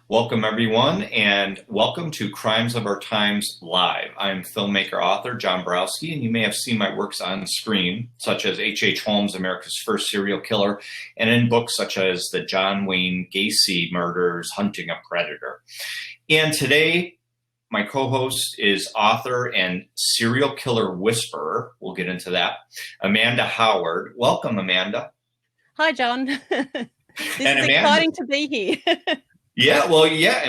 Welcome, everyone, and welcome to Crimes of Our Times Live. I'm filmmaker author John Borowski, and you may have seen my works on screen, such as H.H. Holmes, America's First Serial Killer, and in books such as the John Wayne Gacy murders, Hunting a Predator. And today, my co-host is author and serial killer whisperer. We'll get into that. Amanda Howard. Welcome, Amanda. Hi, John. This And is Amanda, exciting to be here. Yeah,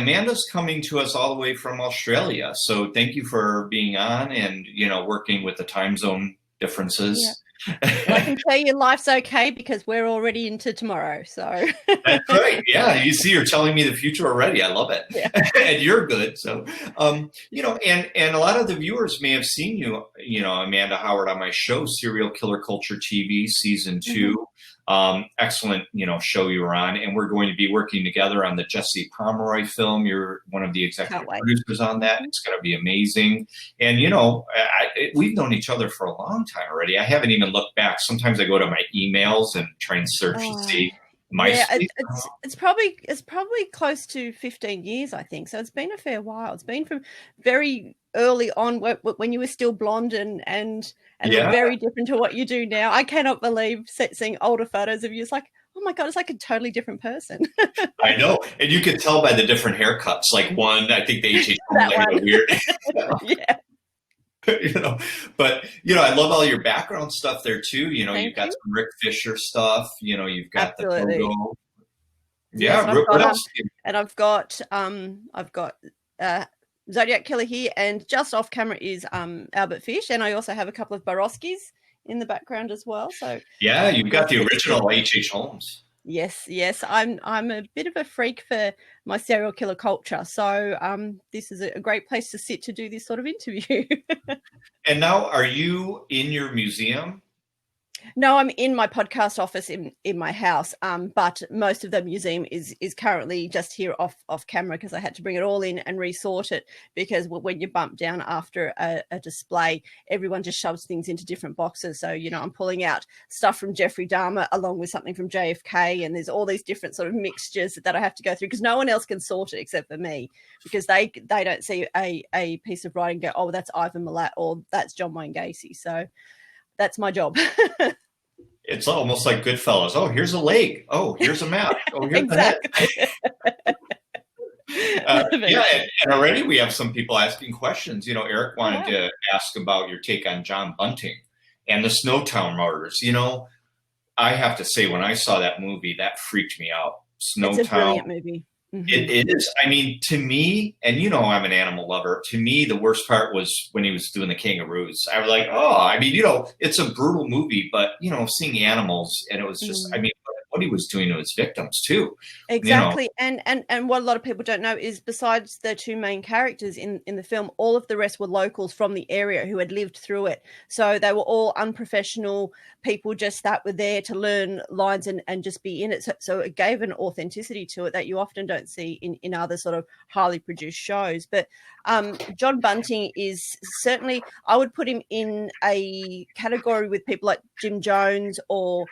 Amanda's coming to us all the way from Australia. So thank you for being on and, working with the time zone differences. Yeah. Well, I can tell you life's okay because we're already into tomorrow. So That's right. Yeah, you see, you're telling me the future already. I love it. Yeah. And you're good. So, and a lot of the viewers may have seen you, Amanda Howard on my show, Serial Killer Culture TV, season 2. Mm-hmm. Excellent, show you were on, and we're going to be working together on the Jesse Pomeroy film. You're one of the executive producers on that. It's going to be amazing. And, we've known each other for a long time already. I haven't even looked back. Sometimes I go to my emails and try and search and see. It's probably close to 15 years, I think. So it's been a fair while. It's been from very early on when you were still blonde and very different to what you do now. I cannot believe seeing older photos of you. It's like, oh my God, it's like a totally different person. I know. And you could tell by the different haircuts. Like one, I think they changed like weird. Yeah. But I love all your background stuff there too. You've got some Rick Fisher stuff. You've got Absolutely. the Pogo. Yeah. Yes, what else? And I've got Zodiac Killer here, and just off camera is Albert Fish, and I also have a couple of Borowskis in the background as well. So yeah, you've got the original H.H. Holmes. Yes. I'm a bit of a freak for my serial killer culture. So this is a great place to sit to do this sort of interview. And now, are you in your museum? No, I'm in my podcast office in my house, but most of the museum is currently just here off camera because I had to bring it all in and resort it, because when you bump down after a display, everyone just shoves things into different boxes. So, I'm pulling out stuff from Jeffrey Dahmer along with something from JFK, and there's all these different sort of mixtures that I have to go through because no one else can sort it except for me, because they don't see a piece of writing and go, oh, that's Ivan Milat or that's John Wayne Gacy. So that's my job. It's almost like Goodfellas. Oh, here's a leg. Oh, here's a map. Oh, here's exactly. the head. And already we have some people asking questions. Eric wanted to ask about your take on John Bunting and the Snowtown murders. I have to say, when I saw that movie, that freaked me out. Snowtown. It's a brilliant movie. Mm-hmm. It is. I mean, to me, and I'm an animal lover. To me, the worst part was when he was doing the kangaroos. I was like, it's a brutal movie, but seeing animals, and it was just, what he was doing to his victims too. Exactly. And what a lot of people don't know is, besides the two main characters in the film, all of the rest were locals from the area who had lived through it. So they were all unprofessional people just that were there to learn lines and just be in it. So it gave an authenticity to it that you often don't see in other sort of highly produced shows. But John Bunting is certainly, I would put him in a category with people like Jim Jones or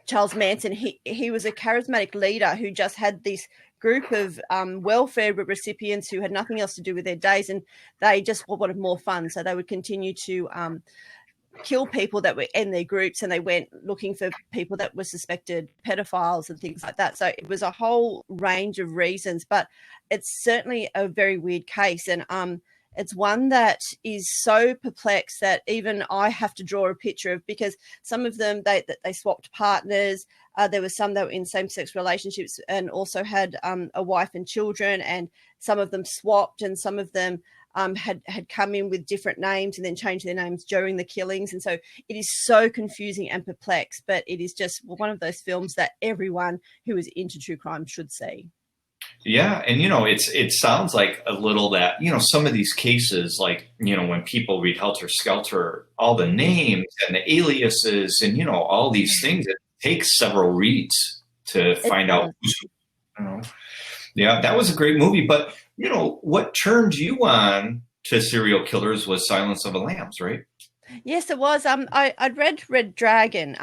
Charles Manson. He was a charismatic leader who just had this group of welfare recipients who had nothing else to do with their days, and they just wanted more fun. So they would continue to kill people that were in their groups, and they went looking for people that were suspected pedophiles and things like that. So it was a whole range of reasons, but it's certainly a very weird case. And it's one that is so perplexed that even I have to draw a picture of, because some of them, they swapped partners. There were some that were in same-sex relationships and also had a wife and children, and some of them swapped, and some of them had come in with different names and then changed their names during the killings. And so it is so confusing and perplexed, but it is just one of those films that everyone who is into true crime should see. Yeah. And, it sounds like a little that, some of these cases, like, when people read Helter Skelter, all the names and the aliases and, all these things, it takes several reads to find out who's, Yeah, that was a great movie. But, what turned you on to serial killers was Silence of the Lambs, right? Yes, it was. I'd read Red Dragon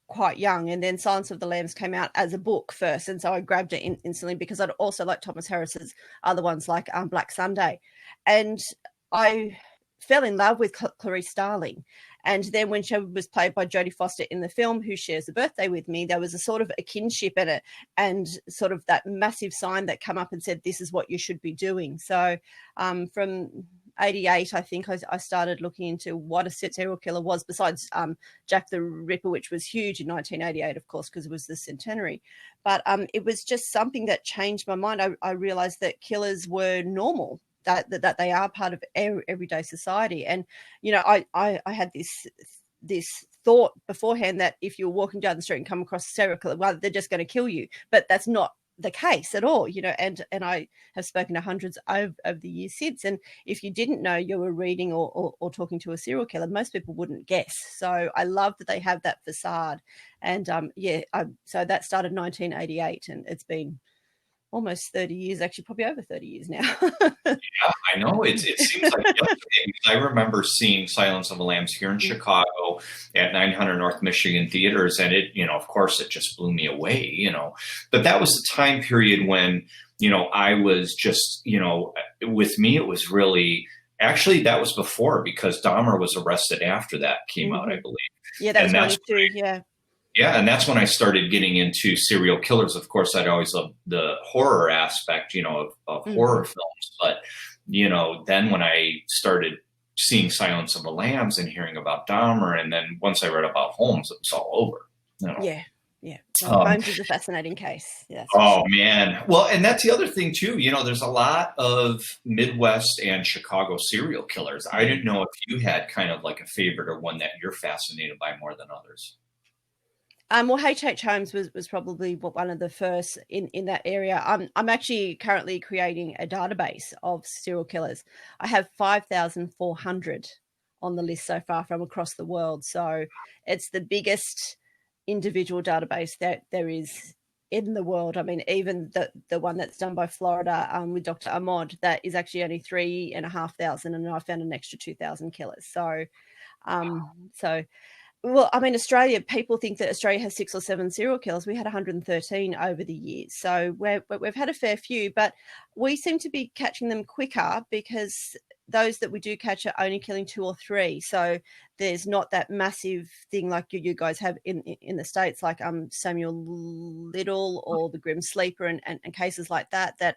quite young, and then Silence of the Lambs came out as a book first, and so I grabbed it instantly because I'd also like Thomas Harris's other ones like Black Sunday, and I fell in love with Clarice Starling. And then when she was played by Jodie Foster in the film, who shares a birthday with me, there was a sort of a kinship in it, and sort of that massive sign that came up and said, this is what you should be doing. So from 88, I think I started looking into what a serial killer was, besides Jack the Ripper, which was huge in 1988, of course, because it was the centenary. But it was just something that changed my mind. I realized that killers were normal, that they are part of everyday society. And, you know, I had this thought beforehand that if you're walking down the street and come across a serial killer, well, they're just going to kill you. But that's not the case at all, you know, and I have spoken to hundreds over the years since. And if you didn't know you were reading or talking to a serial killer, most people wouldn't guess. So I love that they have that facade. And so that started 1988, and it's been almost 30 years, actually probably over 30 years now. Yeah, I know. It seems like yesterday. I remember seeing Silence of the Lambs here in Chicago at 900 North Michigan Theaters, and it, you know, of course, it just blew me away, you know. But that was the time period when, you know, I was just, you know, with me, it was really, actually, that was before, because Dahmer was arrested after that came out, I believe. Yeah, that was 92, yeah. Yeah, and that's when I started getting into serial killers. Of course, I'd always loved the horror aspect, you know, of horror films. But, you know, then when I started seeing Silence of the Lambs and hearing about Dahmer, and then once I read about Holmes, it was all over. You know? Yeah. Holmes is a fascinating case. Yeah, man. Well, and that's the other thing, too. You know, there's a lot of Midwest and Chicago serial killers. I didn't know if you had kind of like a favorite or one that you're fascinated by more than others. Well, H.H. Holmes was probably one of the first in that area. I'm actually currently creating a database of serial killers. I have 5,400 on the list so far from across the world. So it's the biggest individual database that there is in the world. I mean, even the one that's done by Florida with Dr. Ahmad, that is actually only 3,500, and I found an extra 2,000 killers. So, well, I mean, Australia, people think that Australia has 6 or 7 serial killers. We had 113 over the years. So we've had a fair few, but we seem to be catching them quicker because those that we do catch are only killing 2 or 3. So there's not that massive thing like you guys have in the States, like Samuel Little or the Grim Sleeper and cases like that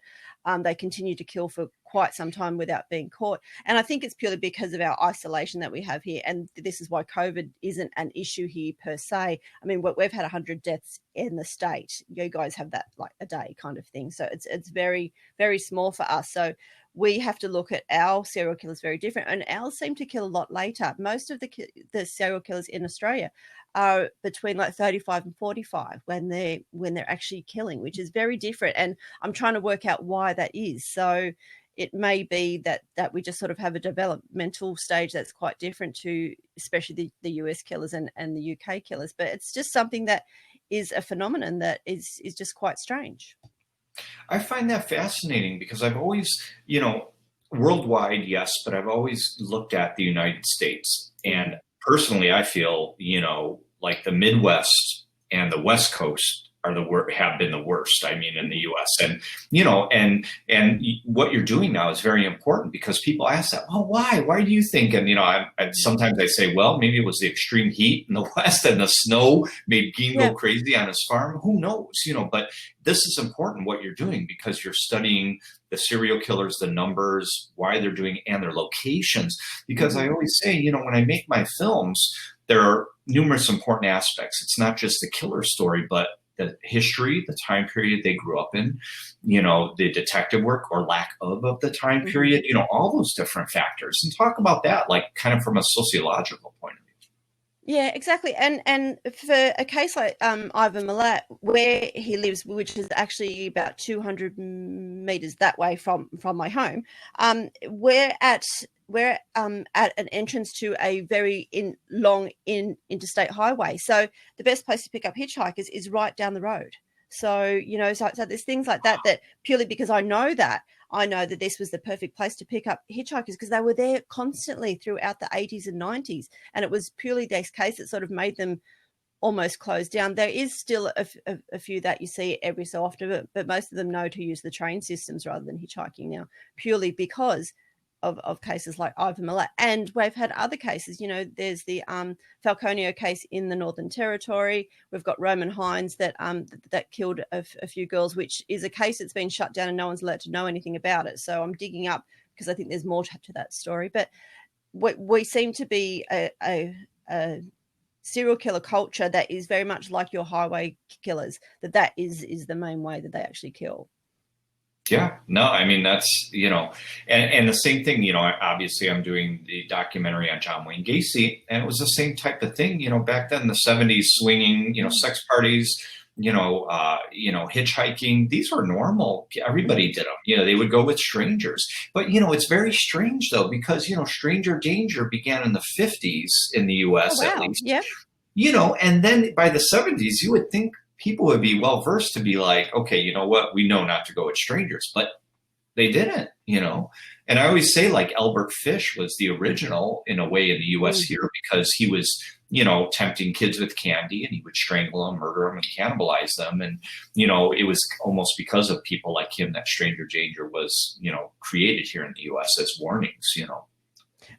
they continue to kill for quite some time without being caught. And I think it's purely because of our isolation that we have here. And this is why COVID isn't an issue here per se. I mean, we've had 100 deaths in the state. You guys have that like a day kind of thing. So it's very, very small for us. So we have to look at our serial killers very different. And ours seem to kill a lot later. Most of the serial killers in Australia are between like 35 and 45 when they're actually killing, which is very different. And I'm trying to work out why that is. So it may be that we just sort of have a developmental stage that's quite different to especially the US killers and the UK killers. But it's just something that is a phenomenon that is just quite strange. I find that fascinating because I've always, you know, worldwide, yes, but I've always looked at the United States. And personally, I feel, you know, like the Midwest and the West Coast have been the worst. I mean, in the U.S. and, you know, and what you're doing now is very important because people ask that, well, why? Why do you think? And, you know, sometimes I say, well, maybe it was the extreme heat in the West and the snow made Geen go crazy on his farm. Who knows? You know, but this is important what you're doing because you're studying the serial killers, the numbers, why they're doing, and their locations. Because I always say, you know, when I make my films, there are numerous important aspects. It's not just the killer story, but the history, the time period they grew up in, you know, the detective work or lack of the time period, you know, all those different factors. And talk about that, like kind of from a sociological point of view. Yeah, exactly. And for a case like Ivan Milat, where he lives, which is actually about 200 meters that way from my home, we're at an entrance to a very long interstate highway. So the best place to pick up hitchhikers is right down the road. So, you know, so there's things like that purely because I know that this was the perfect place to pick up hitchhikers because they were there constantly throughout the 80s and 90s. And it was purely this case that sort of made them almost closed down. There is still a few that you see every so often, but most of them know to use the train systems rather than hitchhiking now, purely because of cases like Ivan Milat. And we've had other cases, you know, there's the Falconio case in the Northern Territory. We've got Roman Hines that killed a few girls, which is a case that's been shut down and no one's allowed to know anything about it. So I'm digging up because I think there's more to that story. But we seem to be a serial killer culture that is very much like your highway killers, that is the main way that they actually kill. Yeah, no, I mean, that's, you know, and the same thing, you know, obviously I'm doing the documentary on John Wayne Gacy, and it was the same type of thing, you know, back then, the 70s, swinging, you know, sex parties, you know, hitchhiking, these were normal. Everybody did them. You know, they would go with strangers. But, you know, it's very strange, though, because, you know, stranger danger began in the 50s in the U.S., at least. Yeah. You know, and then by the 70s, you would think people would be well versed to be like, okay, you know what, we know not to go with strangers, but they didn't, you know. And I always say, like, Albert Fish was the original in a way in the US here, because he was, you know, tempting kids with candy, and he would strangle them, murder them, and cannibalize them. And, you know, it was almost because of people like him that stranger danger was, you know, created here in the US as warnings, you know.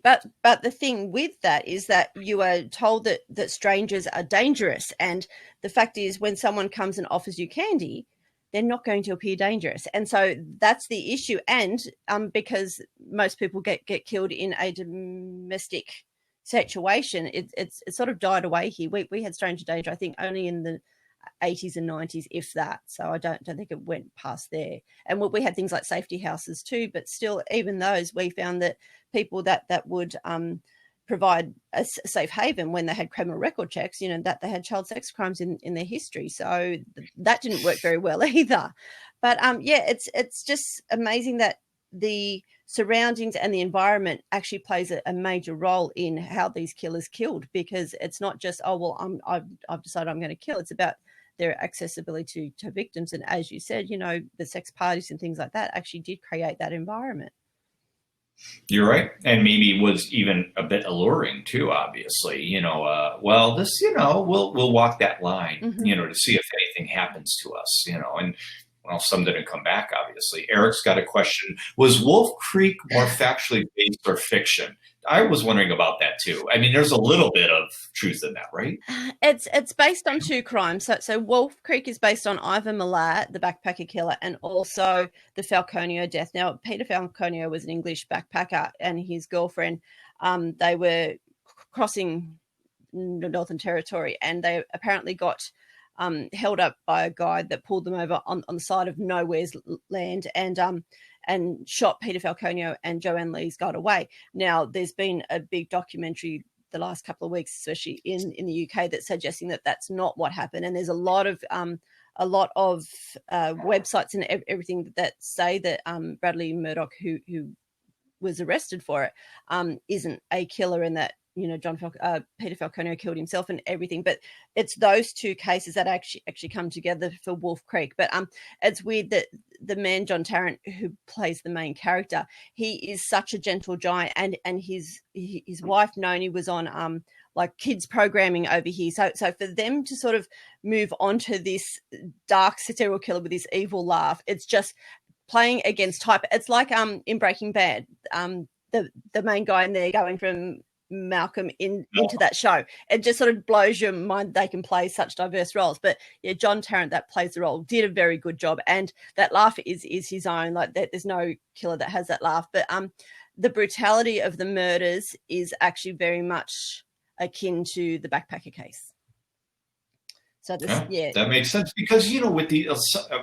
But the thing with that is that you are told that strangers are dangerous. And the fact is, when someone comes and offers you candy, they're not going to appear dangerous. And so that's the issue. And because most people get killed in a domestic situation, it's sort of died away here. We had stranger danger, I think, only in the 80s and 90s, if that. So I don't think it went past there. And we had things like safety houses too, but still, even those, we found that people that would provide a safe haven when they had criminal record checks, you know, that they had child sex crimes in their history. So that didn't work very well either. But yeah, it's just amazing that the surroundings and the environment actually plays a major role in how these killers killed, because it's not just, oh, well, I've decided I'm going to kill. It's about their accessibility to victims. And as you said, you know, the sex parties and things like that actually did create that environment. You're right. And maybe was even a bit alluring too, obviously, you know, well, this, you know, we'll walk that line, you know, to see if anything happens to us, you know, and well, some didn't come back, obviously. Eric's got a question. Was Wolf Creek more factually based or fiction? I was wondering about that too. I mean, there's a little bit of truth in that, right? It's based on two crimes. So Wolf Creek is based on Ivan Milat, the backpacker killer, and also the Falconio death. Now, Peter Falconio was an English backpacker, and his girlfriend, they were crossing the Northern Territory, and they apparently got held up by a guide that pulled them over on the side of nowhere's land, and shot Peter Falconio, and Joanne Lees got away. Now, there's been a big documentary the last couple of weeks, especially in the UK, that's suggesting that that's not what happened. And there's a lot of websites and everything that say that Bradley Murdoch, who was arrested for it, isn't a killer, and that, you know, Peter Falconio killed himself and everything. But it's those two cases that actually come together for Wolf Creek. But it's weird that the man, John Tarrant, who plays the main character, he is such a gentle giant, and his wife Noni was on like kids programming over here. So for them to sort of move on to this dark serial killer with this evil laugh, it's just playing against type. It's like in Breaking Bad, the main guy in there going from Malcolm into that show. It just sort of blows your mind they can play such diverse roles. But yeah, John Tarrant, that plays the role, did a very good job, and that laugh is his own. Like, there's no killer that has that laugh. But the brutality of the murders is actually very much akin to the backpacker case. So that makes sense, because, you know, with the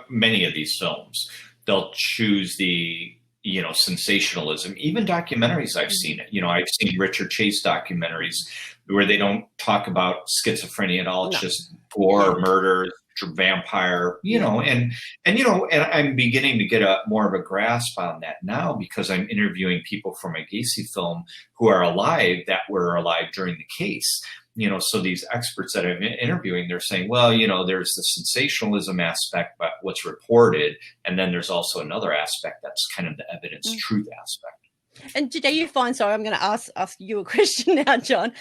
many of these films, they'll choose the, you know, sensationalism. Even documentaries, I've seen it. You know, I've seen Richard Chase documentaries where they don't talk about schizophrenia at all. It's just gore, murder, vampire, you know, and I'm beginning to get more of a grasp on that now, because I'm interviewing people from a Gacy film who are alive, that were alive during the case. You know, so these experts that I'm interviewing, they're saying, well, you know, there's the sensationalism aspect, but what's reported, and then there's also another aspect that's kind of the evidence truth aspect. And do you find, sorry, I'm going to ask you a question now, John.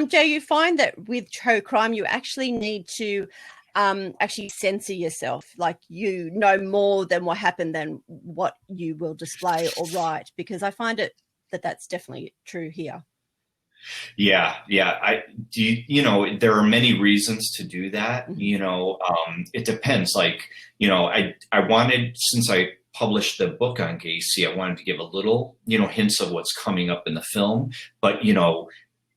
Do you find that with true crime, you actually need to actually censor yourself, like you know more than what happened than what you will display or write? Because I find it that's definitely true here. Yeah, yeah. There are many reasons to do that. It depends. Like, I wanted, since I published the book on Gacy, I wanted to give a little, hints of what's coming up in the film, but,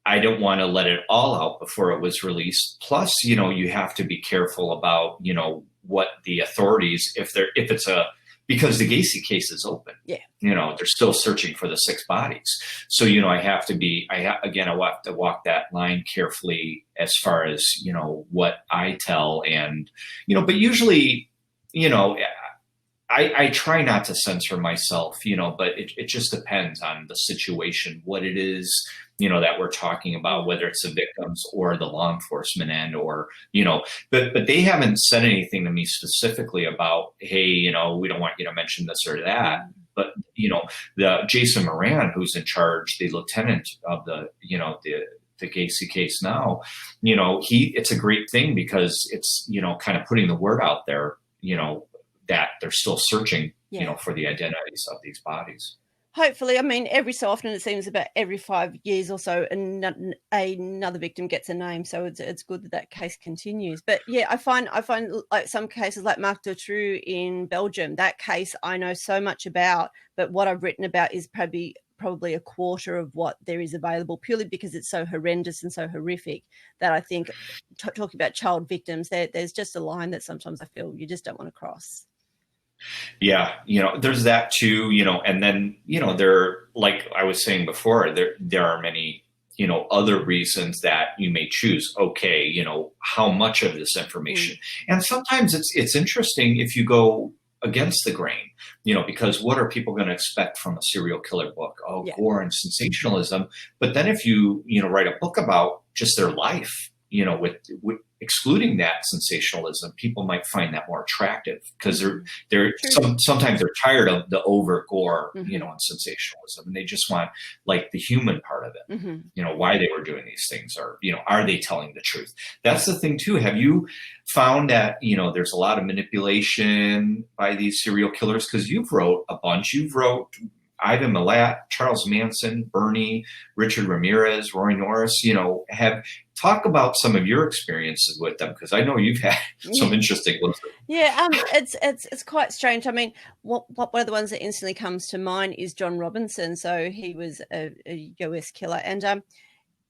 I don't want to let it all out before it was released. Plus, you have to be careful about, what the authorities, because the Gacy case is open. Yeah. They're still searching for the 6 bodies. So, I have to walk that line carefully as far as, what I tell. And, but usually, I try not to censor myself, but it just depends on the situation, what it is, that we're talking about, whether it's the victims or the law enforcement end, or, but they haven't said anything to me specifically about, hey, we don't want you to mention this or that. But, the Jason Moran, who's in charge, the lieutenant of the Gacy case now, it's a great thing, because it's, kind of putting the word out there, that they're still searching, for the identities of these bodies. Hopefully, I mean, every so often, it seems about every 5 years or so, another victim gets a name. So it's good that case continues. But yeah, I find like some cases like Marc Dutroux in Belgium, that case I know so much about, but what I've written about is probably a quarter of what there is available, purely because it's so horrendous and so horrific that I think talking about child victims, there's just a line that sometimes I feel you just don't want to cross. Yeah, there's that too, and then, there, like I was saying before, there are many, other reasons that you may choose. Okay, how much of this information, and sometimes it's interesting if you go against the grain, because what are people going to expect from a serial killer book? Oh, yeah. Gore and sensationalism. But then if you, write a book about just their life, with excluding that sensationalism, people might find that more attractive, because sometimes they're tired of the over gore, and sensationalism, and they just want like the human part of it, why they were doing these things, or, are they telling the truth? That's the thing too. Have you found that, there's a lot of manipulation by these serial killers? Because you've wrote a bunch. You've wrote Ivan Milat, Charles Manson, Bernie, Richard Ramirez, Roy Norris, talk about some of your experiences with them, because I know you've had some interesting ones. Yeah, it's quite strange. I mean, one of the ones that instantly comes to mind is John Robinson. So he was a US killer, and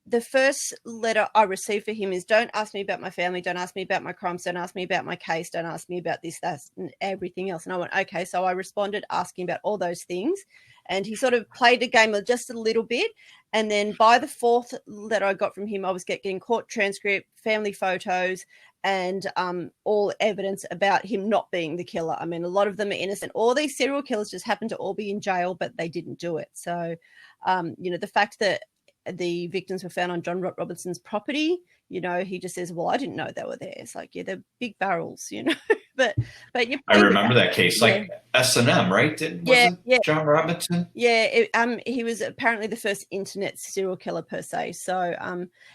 the first letter I received for him is, don't ask me about my family, don't ask me about my crimes, don't ask me about my case, don't ask me about this, that, and everything else. And I went, okay. So I responded asking about all those things. And he sort of played the game just a little bit. And then by the 4th letter I got from him, I was getting court transcript, family photos, and all evidence about him not being the killer. I mean, a lot of them are innocent. All these serial killers just happen to all be in jail, but they didn't do it. So, the fact that the victims were found on John Robinson's property, he just says, well, I didn't know they were there. It's like, yeah, they're big barrels, but I remember that case, like S&M, right? John Robinson? Yeah, he was apparently the first internet serial killer per se. So,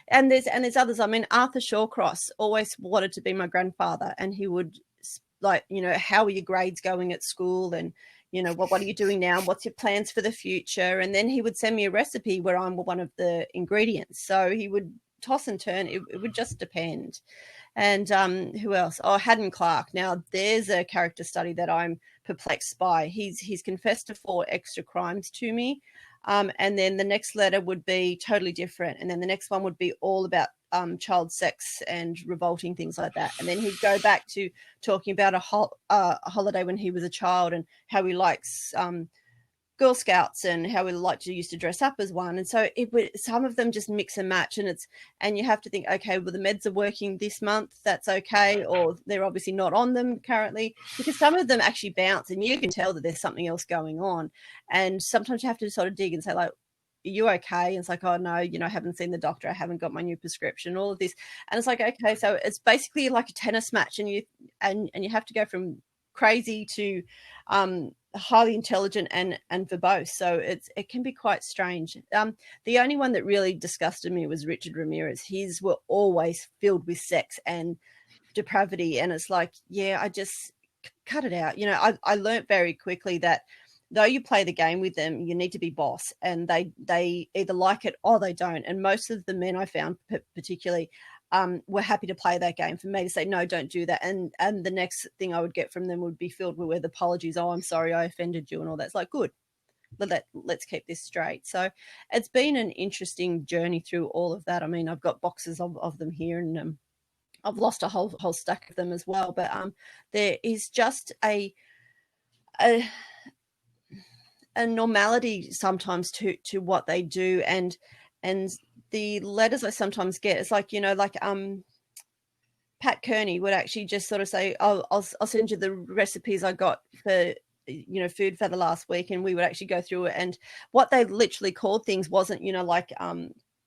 and there's others. I mean, Arthur Shawcross always wanted to be my grandfather, and he would how are your grades going at school, and what are you doing now? What's your plans for the future? And then he would send me a recipe where I'm one of the ingredients. So he would toss and turn. It would just depend. And who else? Oh, Haddon Clark. Now, there's a character study that I'm perplexed by. He's confessed to 4 extra crimes to me. And then the next letter would be totally different. And then the next one would be all about child sex and revolting things like that. And then he'd go back to talking about a holiday when he was a child, and how he likes Girl Scouts, and how he liked to used to dress up as one. And so some of them just mix and match, and you have to think, okay, well, the meds are working this month, that's okay, or they're obviously not on them currently, because some of them actually bounce, and you can tell that there's something else going on. And sometimes you have to sort of dig and say, like, are you okay? And it's like, oh no, I haven't seen the doctor, I haven't got my new prescription, all of this. And it's like, okay, so it's basically like a tennis match, and you have to go from crazy to highly intelligent and verbose. So it can be quite strange. The only one that really disgusted me was Richard Ramirez. His were always filled with sex and depravity, and it's like, yeah, I just cut it out. I learned very quickly that though you play the game with them, you need to be boss, and they either like it or they don't. And most of the men I found particularly were happy to play that game for me to say, no, don't do that. And the next thing I would get from them would be filled with apologies. Oh, I'm sorry, I offended you and all that. It's like, good, let's keep this straight. So it's been an interesting journey through all of that. I mean, I've got boxes of them here, and I've lost a whole stack of them as well. But there is just a normality sometimes to what they do, and the letters I sometimes get, it's like, Pat Kearney would actually just sort of say, oh, I'll send you the recipes I got for food for the last week, and we would actually go through it. And what they literally called things wasn't like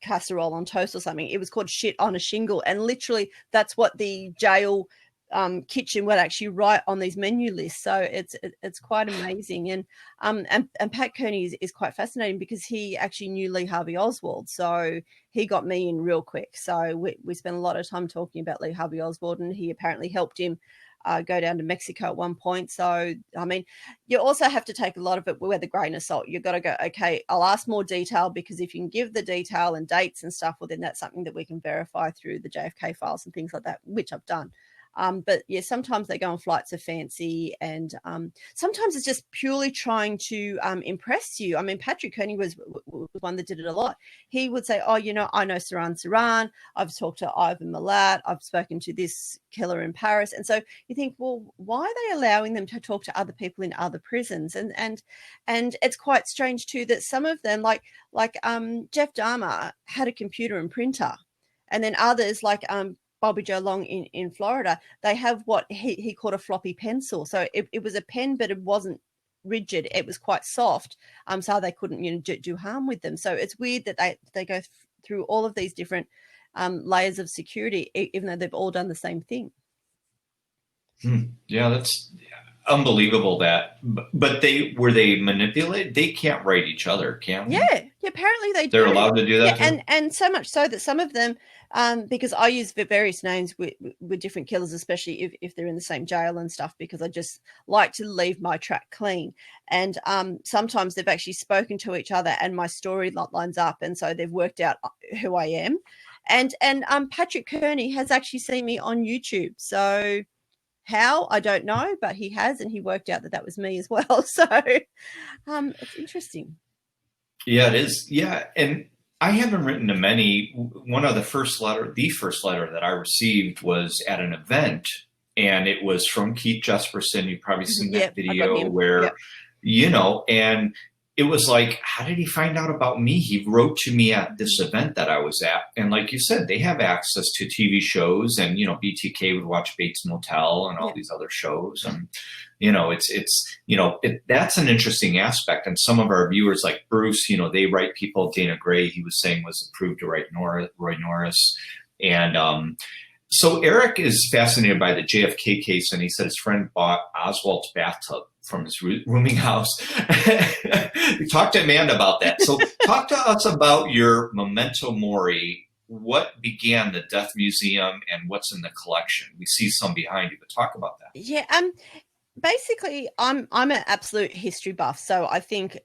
casserole on toast or something. It was called shit on a shingle, and literally that's what the jail kitchen would actually write on these menu lists. So it's quite amazing. And Pat Kearney is quite fascinating because he actually knew Lee Harvey Oswald, so he got me in real quick. So we spent a lot of time talking about Lee Harvey Oswald, and he apparently helped him go down to Mexico at one point. So I mean, you also have to take a lot of it with a grain of salt. You've got to go, okay, I'll ask more detail, because if you can give the detail and dates and stuff, well, then that's something that we can verify through the JFK files and things like that, which I've done. But yeah, sometimes they go on flights of fancy, and sometimes it's just purely trying to impress you. I mean, Patrick Kearney was one that did it a lot. He would say, oh, I know Saran. I've talked to Ivan Milat. I've spoken to this killer in Paris. And so you think, well, why are they allowing them to talk to other people in other prisons? And it's quite strange too that some of them, like Jeff Dahmer, had a computer and printer, and then others like Bobby Joe Long in Florida, they have what he called a floppy pencil. So it was a pen, but it wasn't rigid. It was quite soft, so they couldn't do harm with them. So it's weird that they go through all of these different layers of security, even though they've all done the same thing. Yeah, that's unbelievable. But they manipulated? They can't write each other, can they? Yeah, apparently they do. They're allowed to do that too? And so much so that some of them, because I use various names with different killers, especially if they're in the same jail and stuff, because I just like to leave my track clean. And sometimes they've actually spoken to each other and my story lines up, and so they've worked out who I am. And Patrick Kearney has actually seen me on YouTube. So how, I don't know, but he has, and he worked out that was me as well. So it's interesting. Yeah, it is. Yeah, and I haven't written to many. The first letter that I received was at an event, and it was from Keith Jesperson. You've probably seen that video where, and it was like, how did he find out about me? He wrote to me at this event that I was at. And like you said, they have access to TV shows, and, BTK would watch Bates Motel and all these other shows. And, that's an interesting aspect. And some of our viewers like Bruce, they write people. Dana Gray, he was saying, was approved to write Roy Norris. And, so Eric is fascinated by the JFK case, and he said his friend bought Oswald's bathtub from his rooming house. We talked to Amanda about that. So talk to us about your Memento Mori. What began the Death Museum and what's in the collection? We see some behind you, but talk about that. Yeah, basically, I'm an absolute history buff. So I think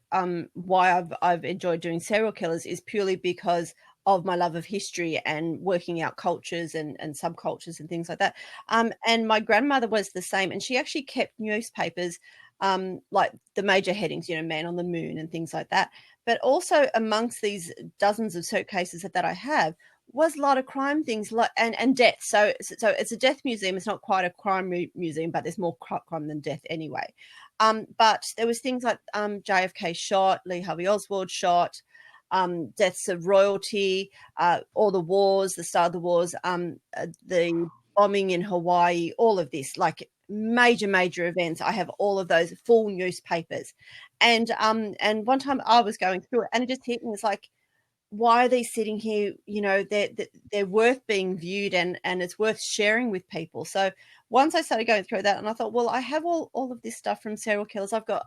why I've enjoyed doing serial killers is purely because of my love of history and working out cultures and subcultures and things like that. And my grandmother was the same, and she actually kept newspapers, like the major headings, Man on the Moon and things like that. But also amongst these dozens of suitcases that I have was a lot of crime things, and death. So it's a death museum. It's not quite a crime museum, but there's more crime than death anyway. But there was things like JFK shot, Lee Harvey Oswald shot, deaths of royalty, all the wars, the start of the wars, the bombing in Hawaii, all of this, like major events. I have all of those full newspapers. And one time I was going through it, and it just hit me. It's like, why are these sitting here? They're worth being viewed, and it's worth sharing with people. So once I started going through that, and I thought, well, I have all of this stuff from serial killers. I've got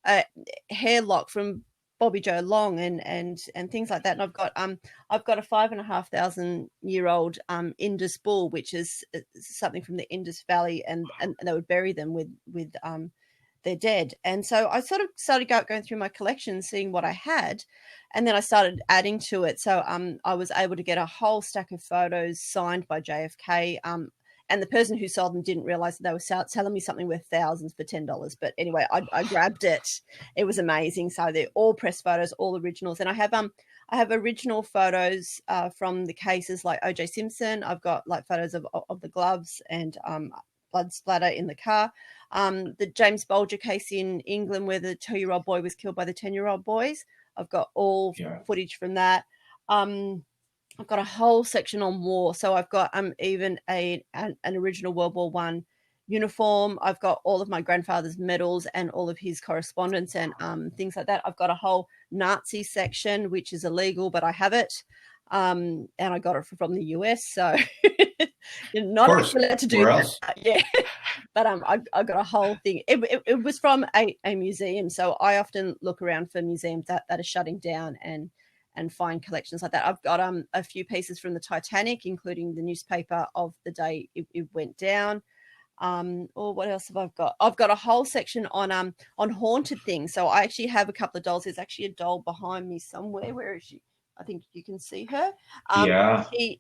a hair lock from Bobby Joe Long and things like that. And I've got a 5,500-year-old Indus bull, which is something from the Indus Valley, and they would bury them with their dead. And so I sort of started going through my collection, seeing what I had, and then I started adding to it. So I was able to get a whole stack of photos signed by JFK. And the person who sold them didn't realize that they were selling me something worth thousands for $10. But anyway, I grabbed it. It was amazing. So they're all press photos, all originals. And I have original photos from the cases like O.J. Simpson. I've got like photos of the gloves and blood splatter in the car. The James Bulger case in England where the 2-year-old boy was killed by the 10-year-old boys. I've got all footage from that. I've got a whole section on war. So I've got even an original World War I uniform. I've got all of my grandfather's medals and all of his correspondence and things like that. I've got a whole Nazi section, which is illegal, but I have it. And I got it from the US. So you're not allowed to do that. Yeah. But I got a whole thing. It was from a museum. So I often look around for museums that are shutting down and find collections like that. I've got a few pieces from the Titanic, including the newspaper of the day it went down. Or what else have I got? I've got a whole section on haunted things. So I actually have a couple of dolls. There's actually a doll behind me somewhere. Where is she? I think you can see her.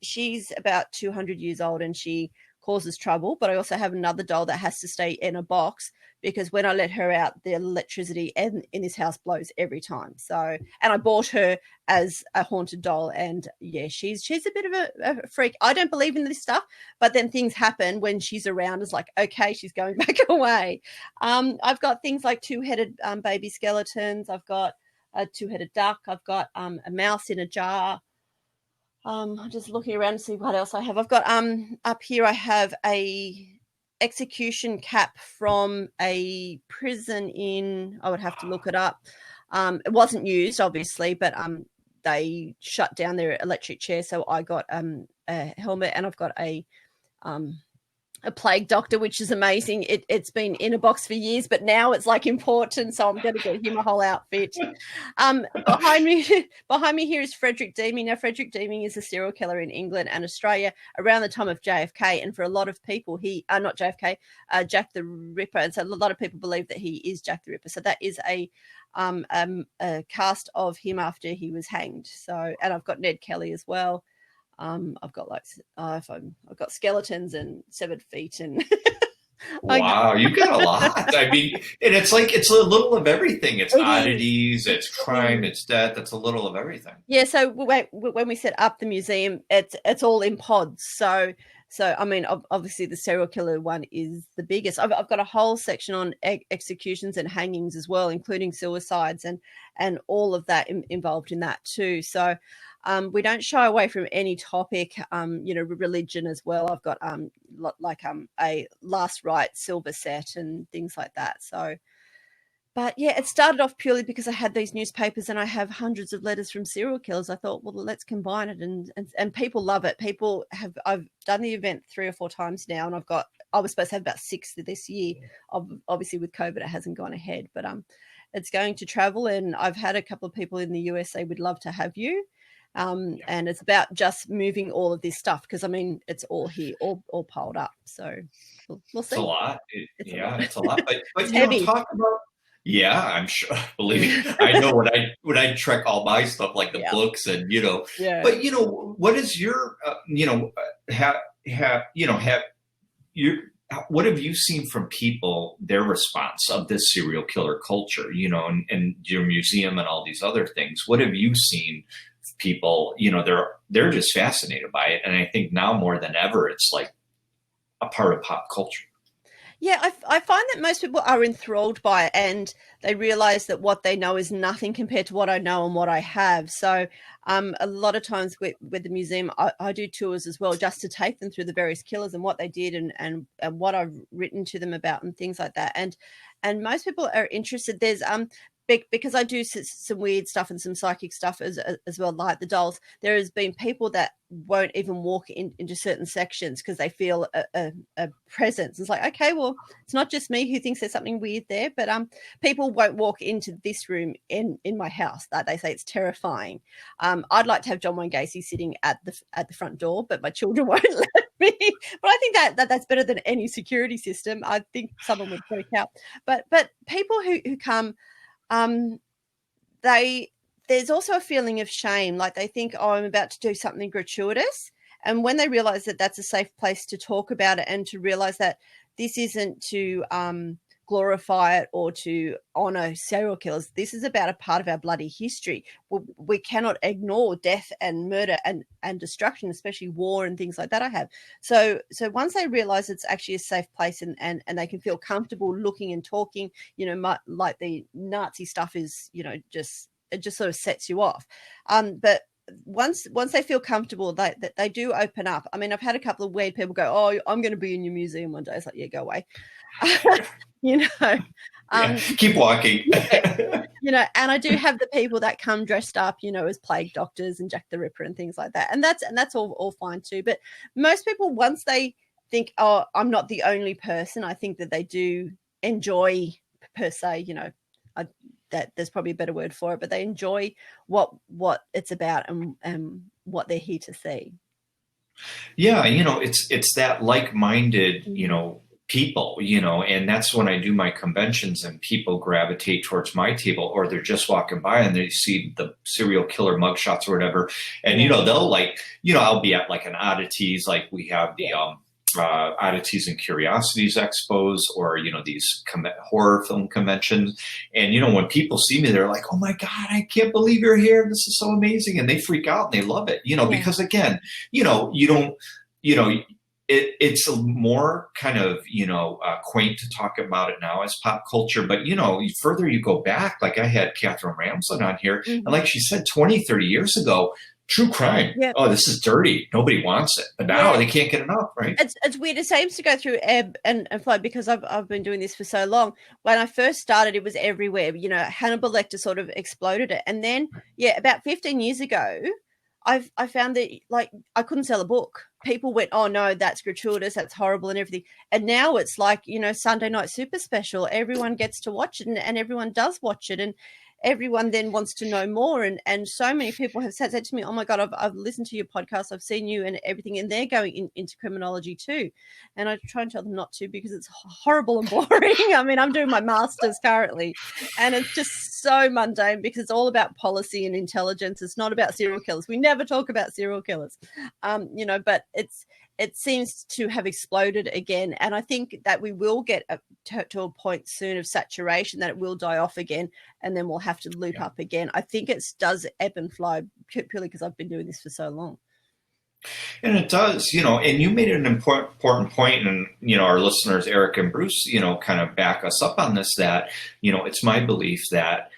She's about 200 years old and she causes trouble. But I also have another doll that has to stay in a box because when I let her out, the electricity in this house blows every time. So, and I bought her as a haunted doll, and yeah, she's a bit of a freak. I don't believe in this stuff, but then things happen when she's around. It's like, okay, she's going back away. I've got things like 2-headed baby skeletons. I've got a 2-headed duck. I've got a mouse in a jar. I'm just looking around to see what else I have. I've got up here I have a execution cap from a prison in, I would have to look it up. It wasn't used, obviously, but they shut down their electric chair, so I got a helmet, and I've got a plague doctor, which is amazing. It's been in a box for years, but now it's like important, so I'm going to get him a whole outfit. Behind me here is Frederick Deeming. Now, Frederick Deeming is a serial killer in England and Australia around the time of JFK, and for a lot of people, not JFK, Jack the Ripper, and so a lot of people believe that he is Jack the Ripper. So that is a cast of him after he was hanged. So, and I've got Ned Kelly as well. I've got I've got skeletons and severed feet and wow, you got a lot. I mean, and it's like it's a little of everything. It's oddities, it's crime, it's death. It's a little of everything. Yeah. So when we set up the museum, it's all in pods. So I mean, obviously the serial killer one is the biggest. I've got a whole section on executions and hangings as well, including suicides and all of that involved in that too. So. We don't shy away from any topic, religion as well. I've got a Last Rite silver set and things like that. So, but yeah, it started off purely because I had these newspapers and I have hundreds of letters from serial killers. I thought, well, let's combine it, and people love it. I've done the event 3 or 4 times now, and I was supposed to have about 6 this year. Obviously, with COVID, it hasn't gone ahead, but it's going to travel, and I've had a couple of people in the US say we'd love to have you. And it's about just moving all of this stuff because, I mean, it's all here, all piled up. So we'll see. It's a lot. It's a lot. But you know, talk about. Yeah, I'm sure. Believe me, I know when I trek all my stuff like the books and Yeah. But what is your what have you seen from people, their response of this serial killer culture? And your museum and all these other things. What have you seen? People, they're just fascinated by it, and I think now more than ever, it's like a part of pop culture. Yeah, I find that most people are enthralled by it, and they realize that what they know is nothing compared to what I know and what I have. So a lot of times with the museum, I do tours as well, just to take them through the various killers and what they did and what I've written to them about and things like that. And most people are interested. There's because I do some weird stuff and some psychic stuff as well, like the dolls, there has been people that won't even walk into certain sections because they feel a presence. It's like, okay, well, it's not just me who thinks there's something weird there, but people won't walk into this room in my house. That they say it's terrifying. I'd like to have John Wayne Gacy sitting at the front door, but my children won't let me. But I think that's better than any security system. I think someone would freak out. But people who come, there's also a feeling of shame. Like they think, oh, I'm about to do something gratuitous. And when they realize that that's a safe place to talk about it and to realize that this isn't to glorify it or to honor serial killers, this is about a part of our bloody history. We cannot ignore death and murder and destruction, especially war and things like that. So once they realize it's actually a safe place and they can feel comfortable looking and talking, like the Nazi stuff is, it just sort of sets you off. But once they feel comfortable, they do open up. I mean, I've had a couple of weird people go, oh, I'm going to be in your museum one day. It's like, yeah, go away. Keep walking. And I do have the people that come dressed up, as plague doctors and Jack the Ripper and things like that. And that's all fine too. But most people, once they think, oh, I'm not the only person, I think that they do enjoy, per se, that there's probably a better word for it, but they enjoy what it's about and what they're here to see. Yeah, it's that like-minded, people, and that's when I do my conventions and people gravitate towards my table, or they're just walking by and they see the serial killer mugshots or whatever. And, they'll I'll be at like an oddities, like we have the oddities and curiosities expos, or, these horror film conventions. And, when people see me, they're like, oh my God, I can't believe you're here. This is so amazing. And they freak out and they love it, because again, it's a more kind of, quaint to talk about it now as pop culture. But, further you go back, like I had Catherine Ramsland on here. And like she said, 20, 30 years ago, true crime. Yep. Oh, this is dirty. Nobody wants it. But now they can't get enough, right? It's weird. It seems to go through ebb and flow because I've been doing this for so long. When I first started, it was everywhere. Hannibal Lecter sort of exploded it. And then, about 15 years ago, I found that like I couldn't sell a book. People went, oh no, that's gratuitous, that's horrible and everything. And now it's like, Sunday night super special. Everyone gets to watch it and everyone does watch it. And everyone then wants to know more. And so many people have said to me, oh my God, I've listened to your podcast. I've seen you and everything. And they're going into criminology too. And I try and tell them not to because it's horrible and boring. I mean, I'm doing my master's currently and it's just so mundane because it's all about policy and intelligence. It's not about serial killers. We never talk about serial killers, but it seems to have exploded again. And I think that we will get to a point soon of saturation, that it will die off again, and then we'll have to loop up again. I think it does ebb and flow purely because I've been doing this for so long. And it does, and you made an important point, and, our listeners, Eric and Bruce, kind of back us up on this, that, it's my belief that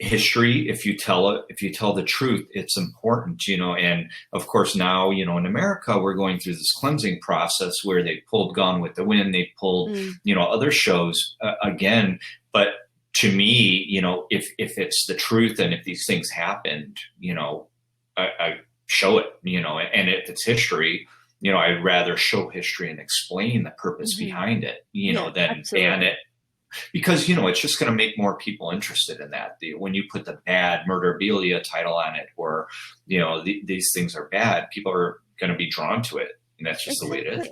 history, if you tell the truth, it's important, and of course now, in America, we're going through this cleansing process where they pulled Gone with the Wind, they pulled, other shows again. But to me, if it's the truth and if these things happened, I show it, and if it's history, I'd rather show history and explain the purpose behind it, than absolutely. ban it. Because, it's just going to make more people interested in that. When you put the bad murderabilia title on it, or, these things are bad, people are going to be drawn to it. And that's just the way it is.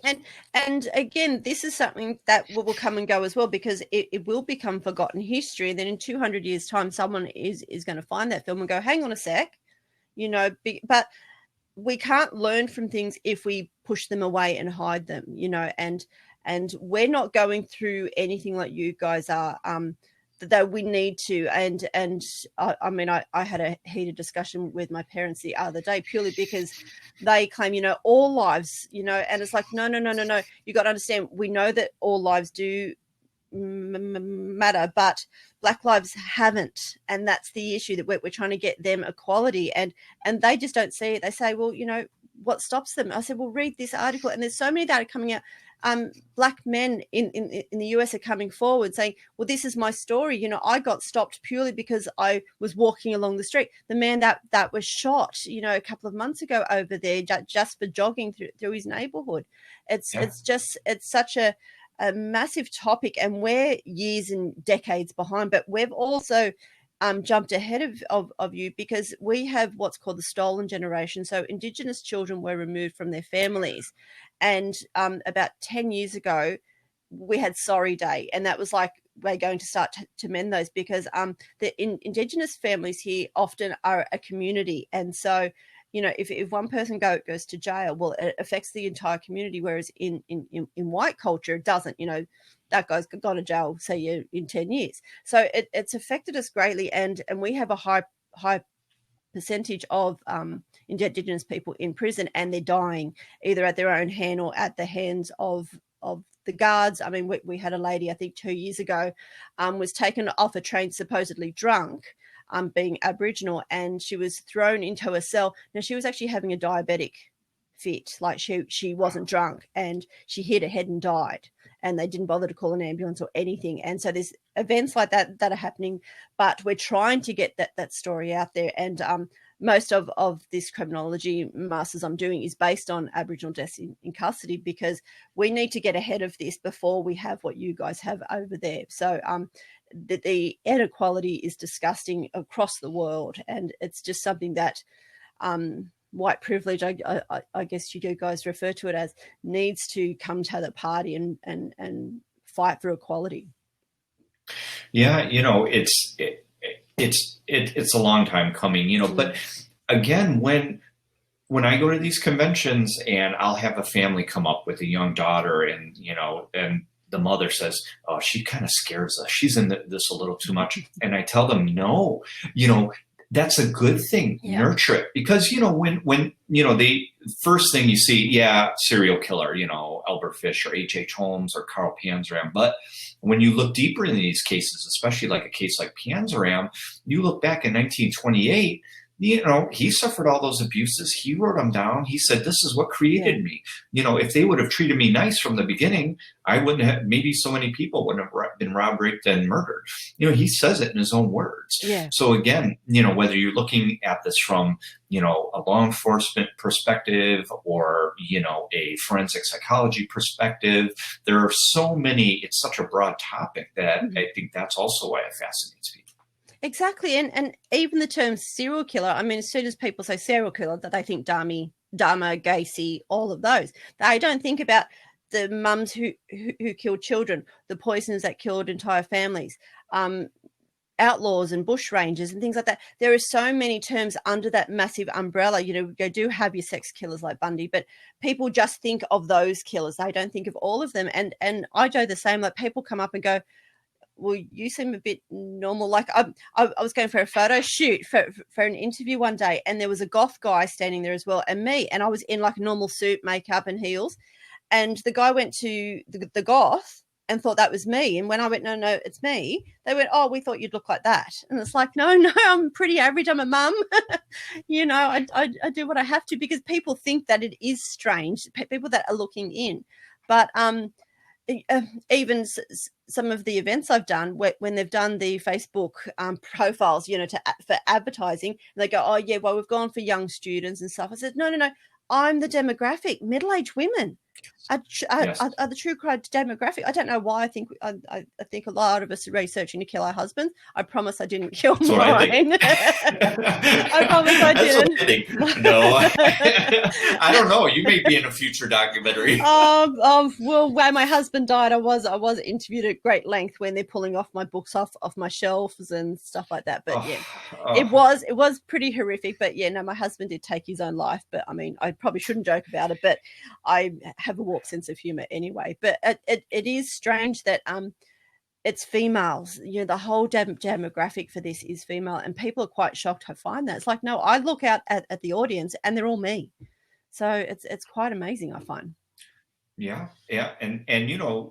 And again, this is something that will come and go as well, because it will become forgotten history. And then in 200 years' time, someone is going to find that film and go, hang on a sec, but we can't learn from things if we push them away and hide them, and we're not going through anything like you guys are, that we need to. And I mean, I had a heated discussion with my parents the other day, purely because they claim, all lives, and it's like, no. You got to understand, we know that all lives do matter, but Black lives haven't. And that's the issue, that we're trying to get them equality. And they just don't see it. They say, well, what stops them? I said, well, read this article. And there's so many that are coming out black men in the US are coming forward saying, well, this is my story. You know, I got stopped purely because I was walking along the street. The man that was shot, you know, a couple of months ago over there just for jogging through his neighborhood. It's such a massive topic, and we're years and decades behind, but we've also jumped ahead of you, because we have what's called the stolen generation. So Indigenous children were removed from their families. And about 10 years ago, we had Sorry Day. And that was like, we're going to start to mend those, because the Indigenous families here often are a community. And so, you know, if one person goes to jail, well, it affects the entire community. Whereas in white culture, it doesn't. You know, that guy's gone to jail, say, in 10 years. So it's affected us greatly, and we have a high percentage of Indigenous people in prison, and they're dying either at their own hand or at the hands of the guards. I mean, we had a lady, I think 2 years ago, was taken off a train supposedly drunk, being Aboriginal, and she was thrown into a cell. Now, she was actually having a diabetic fit, like she wasn't drunk, and she hit her head and died, and they didn't bother to call an ambulance or anything. And so there's events like that are happening, but we're trying to get that story out there. And most of this criminology masters I'm doing is based on Aboriginal deaths in custody, because we need to get ahead of this before we have what you guys have over there. So the inequality is disgusting across the world, and it's just something that white privilege, I guess you guys refer to it as, needs to come to the party and fight for equality. Yeah, you know, it's a long time coming, you know, but again, when I go to these conventions and I'll have a family come up with a young daughter, and, you know, and the mother says, oh, she kind of scares us. She's in this a little too much. And I tell them, no, you know, that's a good thing. Yeah. Nurture it. Because, you know, when, you know, the first thing you see, yeah, serial killer, you know, Albert Fish or H.H. Holmes or Carl Panzeram. But when you look deeper into these cases, especially like a case like Panzeram, you look back in 1928, you know, he suffered all those abuses. He wrote them down. He said, this is what created me. You know, if they would have treated me nice from the beginning, I wouldn't have, maybe so many people wouldn't have been robbed, raped, and murdered. You know, he says it in his own words. Yeah. So again, you know, whether you're looking at this from, you know, a law enforcement perspective or, you know, a forensic psychology perspective, there are so many, it's such a broad topic that I think that's also why it fascinates people. Exactly. And even the term serial killer, I mean, as soon as people say serial killer, that they think Dahmer, Gacy, all of those. They don't think about the mums who killed children, the poisoners that killed entire families, outlaws and bush rangers and things like that. There are so many terms under that massive umbrella. You know, you do have your sex killers like Bundy, but people just think of those killers. They don't think of all of them. And I do the same. Like, people come up and go, well, you seem a bit normal. Like, I was going for a photo shoot for an interview one day, and there was a goth guy standing there as well, and me, and I was in like a normal suit, makeup and heels. And the guy went to the goth and thought that was me. And when I went, no, it's me, they went, oh, we thought you'd look like that. And it's like, no, I'm pretty average. I'm a mum. You know, I do what I have to, because people think that it is strange, people that are looking in. But even some of the events I've done, when they've done the Facebook profiles, you know, for advertising, and they go, oh yeah, well, we've gone for young students and stuff. I said, no, I'm the demographic. Middle-aged women are the true crime demographic. I don't know why. I think a lot of us are researching to kill our husbands. I promise I didn't kill mine. I promise I didn't. No, I don't know. You may be in a future documentary. Well, when my husband died, I was interviewed at great length when they're pulling off my books off my shelves and stuff like that. But it was pretty horrific. But yeah, no, my husband did take his own life. But I mean, I probably shouldn't joke about it. But I have a warped sense of humor anyway. But it is strange that it's females. You know, the whole demographic for this is female, and people are quite shocked to find that. It's like, no, I look out at the audience and they're all me. So it's quite amazing, I find. Yeah, yeah, and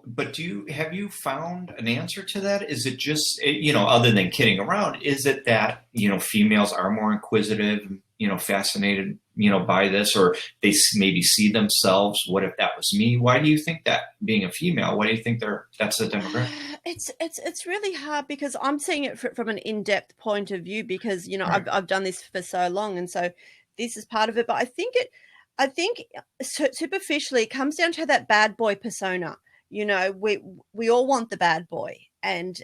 but have you found an answer to that? Is it just other than kidding around? Is it that females are more inquisitive, fascinated, by this, or they maybe see themselves? What if that was me? Why do you think that, being a female? Why do you think that's the demographic? It's really hard because I'm seeing it from an in-depth point of view because Right. I've done this for so long, and so this is part of it. But I think superficially it comes down to that bad boy persona. We all want the bad boy, and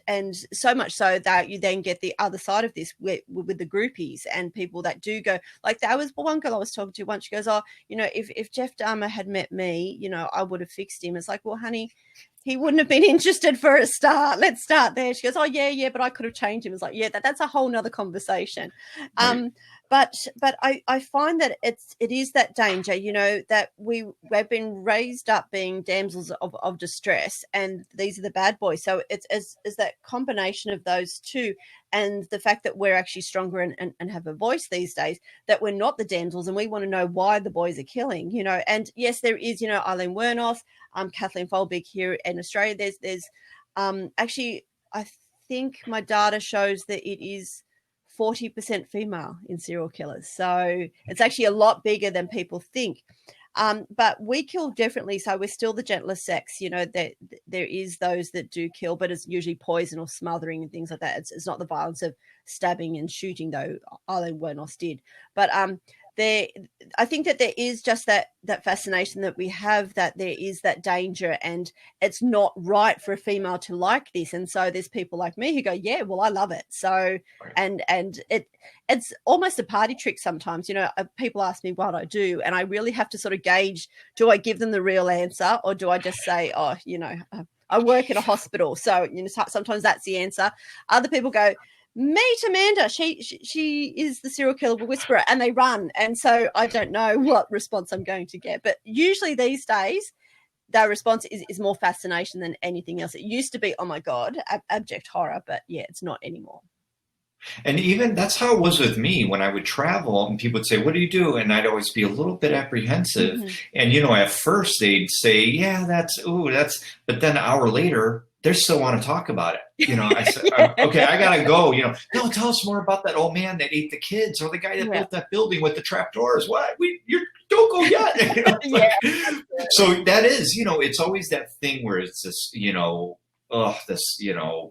so much so that you then get the other side of this with the groupies and people that do go like that. Was one girl I was talking to once. She goes, "Oh, if Jeff Dahmer had met me, I would have fixed him." It's like, well, honey, he wouldn't have been interested for a start. Let's start there. She goes, "Oh yeah, but I could have changed him." It's like, yeah, that's a whole nother conversation. Right. But I find that it is that danger, that we've been raised up being damsels of distress, and these are the bad boys. So it's is that combination of those two, and the fact that we're actually stronger and have a voice these days, that we're not the damsels, and we want to know why the boys are killing, And yes, there is, Eileen Wernoth, Kathleen Folbig here in Australia. There's actually, I think my data shows that it is 40% female in serial killers. So it's actually a lot bigger than people think. But we kill differently. So we're still the gentlest sex, that there is those that do kill, but it's usually poison or smothering and things like that. It's not the violence of stabbing and shooting, though Eileen Wernos did. But I think that there is just that fascination that we have, that there is that danger, and it's not right for a female to like this. And so there's people like me who go, yeah, well, I love it. So, and it's almost a party trick sometimes. People ask me what I do, and I really have to sort of gauge, do I give them the real answer, or do I just say, oh, I work in a hospital. So, sometimes that's the answer. Other people go, meet Amanda. She is the serial killer whisperer, and they run. And so I don't know what response I'm going to get. But usually these days, their response is more fascination than anything else. It used to be, oh my God, abject horror. But yeah, it's not anymore. And even that's how it was with me when I would travel and people would say, "What do you do?" And I'd always be a little bit apprehensive. Mm-hmm. And, at first they'd say, "Yeah, that's," but then an hour later, they still want to talk about it. I said, "Okay, I got to go." No, tell us more about that old man that ate the kids, or the guy that built that building with the trapdoors. What? You don't go yet. So that is, it's always that thing where it's this,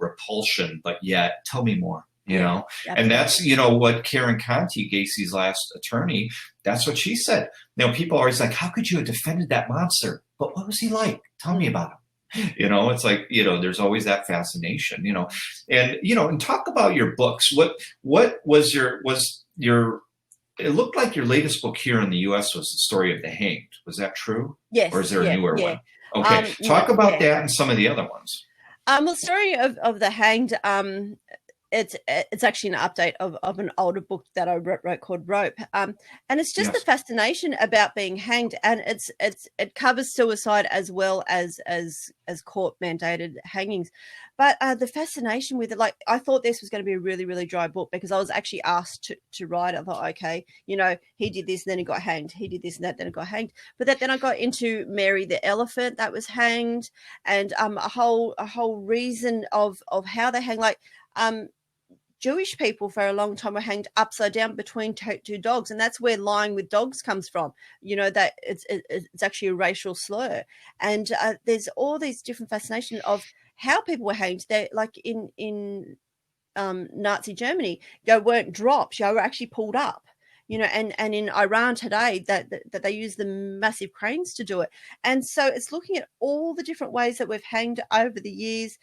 repulsion, but yet tell me more. And that's, what Karen Conti, Gacy's last attorney, that's what she said. People are always like, how could you have defended that monster? But what was he like? Tell me about him. It's like, there's always that fascination, and talk about your books. What was your, it looked like your latest book here in the U.S. was The Story of the Hanged. Was that true? Yes. Or is there a newer one? Okay. Talk about that and some of the other ones. Well, Story of the Hanged, it's actually an update of an older book that I wrote called Rope, and it's just the fascination about being hanged, and it covers suicide as well as court mandated hangings, but the fascination with it, like I thought this was going to be a really, really dry book because I was actually asked to write. I thought, okay, he did this and then he got hanged. He did this and that, then he got hanged. But then I got into Mary the elephant that was hanged, and a whole reason of how they hang, like Jewish people for a long time were hanged upside down between two dogs, and that's where lying with dogs comes from. That it's actually a racial slur, and there's all these different fascination of how people were hanged. They like in Nazi Germany, they weren't dropped; they were actually pulled up. And in Iran today, that they use the massive cranes to do it. And so it's looking at all the different ways that we've hanged over the years.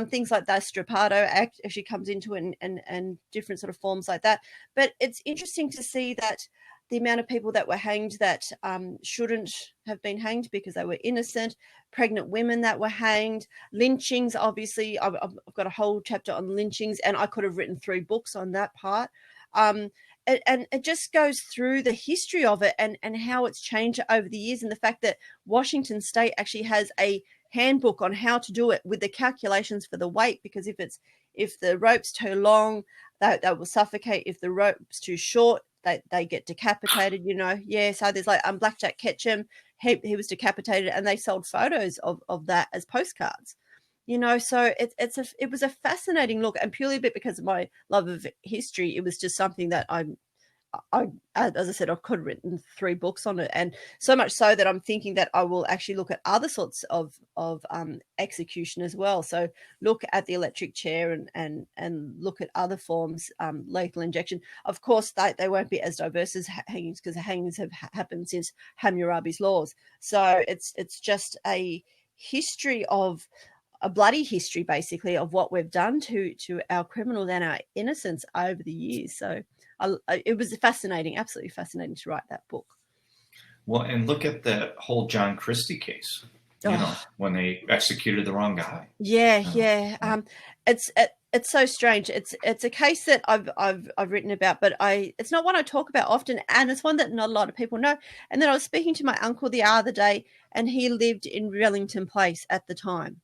Things like that Strapato Act actually comes into it, and different sort of forms like that. But it's interesting to see that the amount of people that were hanged that shouldn't have been hanged because they were innocent, pregnant women that were hanged, lynchings. Obviously, I've got a whole chapter on lynchings, and I could have written 3 books on that part. And it just goes through the history of it and how it's changed over the years, and the fact that Washington State actually has a handbook on how to do it with the calculations for the weight, because if the rope's too long, they will suffocate. If the rope's too short, they get decapitated. So there's like Blackjack Ketchum. he was decapitated, and they sold photos of that as postcards. So it was a fascinating look, and purely a bit because of my love of history, it was just something that as I said, I could have written 3 books on it, and so much so that I'm thinking that I will actually look at other sorts of execution as well. So look at the electric chair and look at other forms, lethal injection. Of course, they won't be as diverse as hangings, because the hangings have happened since Hammurabi's laws. So it's just a history of a bloody history, basically, of what we've done to our criminals and our innocents over the years. So it was fascinating, absolutely fascinating to write that book. Well, and look at that whole John Christie case, when they executed the wrong guy. Yeah. It's so strange. It's a case that I've written about, but it's not one I talk about often, and it's one that not a lot of people know. And then I was speaking to my uncle the other day, and he lived in Wellington Place at the time.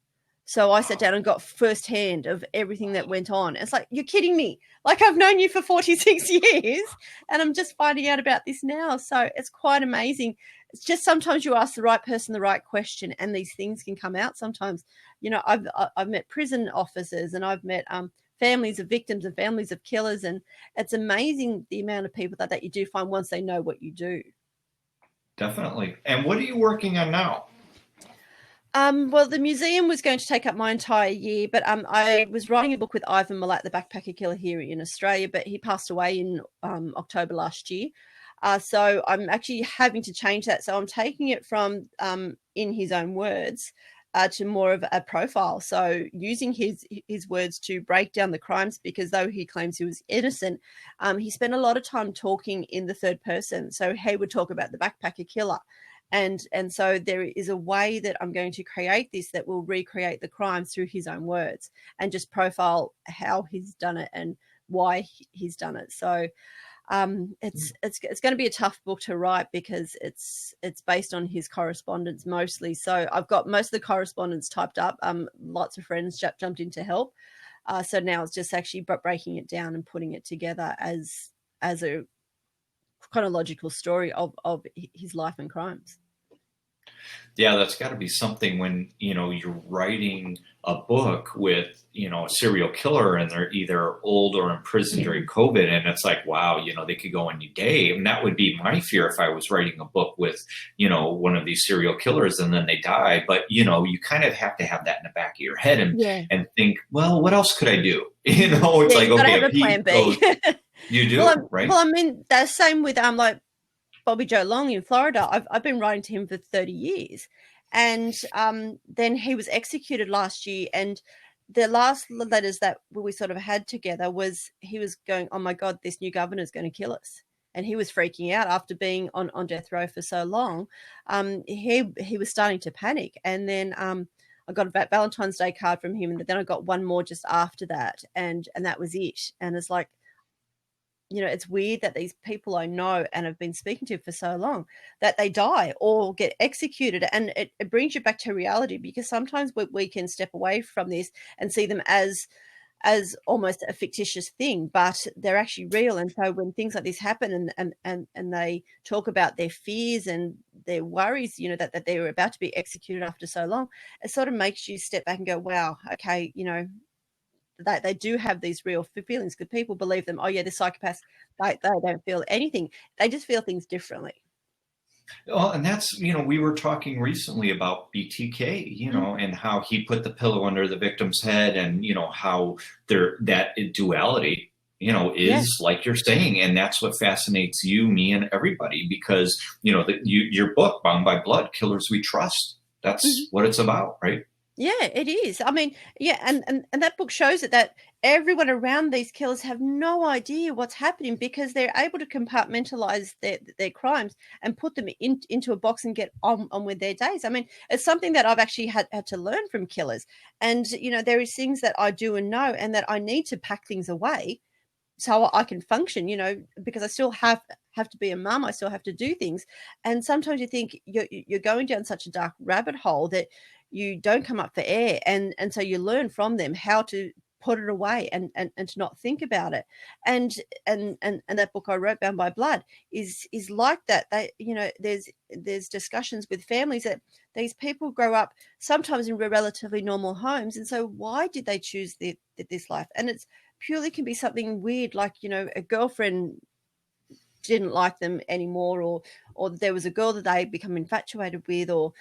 So I sat down and got firsthand of everything that went on. It's like, you're kidding me. Like, I've known you for 46 years and I'm just finding out about this now. So it's quite amazing. It's just sometimes you ask the right person the right question and these things can come out sometimes. I've met prison officers, and I've met families of victims and families of killers. And it's amazing the amount of people that you do find once they know what you do. Definitely. And what are you working on now? Well, the museum was going to take up my entire year, but I was writing a book with Ivan Milat, the backpacker killer here in Australia, but he passed away in October last year. So I'm actually having to change that. So I'm taking it from in his own words to more of a profile. So using his words to break down the crimes, because though he claims he was innocent, he spent a lot of time talking in the third person. So he would talk about the backpacker killer. And so there is a way that I'm going to create this that will recreate the crimes through his own words and just profile how he's done it and why he's done it. So it's going to be a tough book to write because it's based on his correspondence mostly. So I've got most of the correspondence typed up. Lots of friends jumped in to help. So now it's just actually breaking it down and putting it together as a chronological story of his life and crimes. Yeah, that's got to be something when, you're writing a book with, a serial killer and they're either old or in prison during COVID. And it's like, wow, they could go any day. And that would be my fear if I was writing a book with, one of these serial killers and then they die. But, you kind of have to have that in the back of your head and think, well, what else could I do? It's like, okay, have a plan B. You do, right? Well, I mean, the same with like Bobby Joe Long in Florida. I've been writing to him for 30 years. And then he was executed last year. And the last letters that we sort of had together was he was going, oh, my God, this new governor is going to kill us. And he was freaking out after being on death row for so long. He was starting to panic. And then I got a Valentine's Day card from him. And then I got one more just after that. And that was it. And it's like, it's weird that these people I know and have been speaking to for so long, that they die or get executed. And it brings you back to reality, because sometimes we can step away from this and see them as almost a fictitious thing, but they're actually real. And so when things like this happen and they talk about their fears and their worries, that they were about to be executed after so long, it sort of makes you step back and go, wow, okay, that they do have these real feelings, because people believe them. Oh yeah, the psychopaths, they don't feel anything. They just feel things differently. Well, and that's, we were talking recently about BTK, and how he put the pillow under the victim's head, and, how that duality, is like you're saying. And that's what fascinates you, me, and everybody, because, your book, Bound by Blood, Killers We Trust, that's what it's about, right? Yeah, it is. I mean, yeah, and that book shows it, that everyone around these killers have no idea what's happening, because they're able to compartmentalize their crimes and put them into a box and get on with their days. I mean, it's something that I've actually had to learn from killers. And, there is things that I do and know, and that I need to pack things away so I can function, because I still have to be a mum. I still have to do things. And sometimes you think you're going down such a dark rabbit hole that you don't come up for air. And so you learn from them how to put it away and to not think about it. And that book I wrote, Bound by Blood, is like that. They, there's discussions with families that these people grow up sometimes in relatively normal homes, and so why did they choose this life? And it's purely can be something weird, like a girlfriend didn't like them anymore, or there was a girl that they become infatuated with, or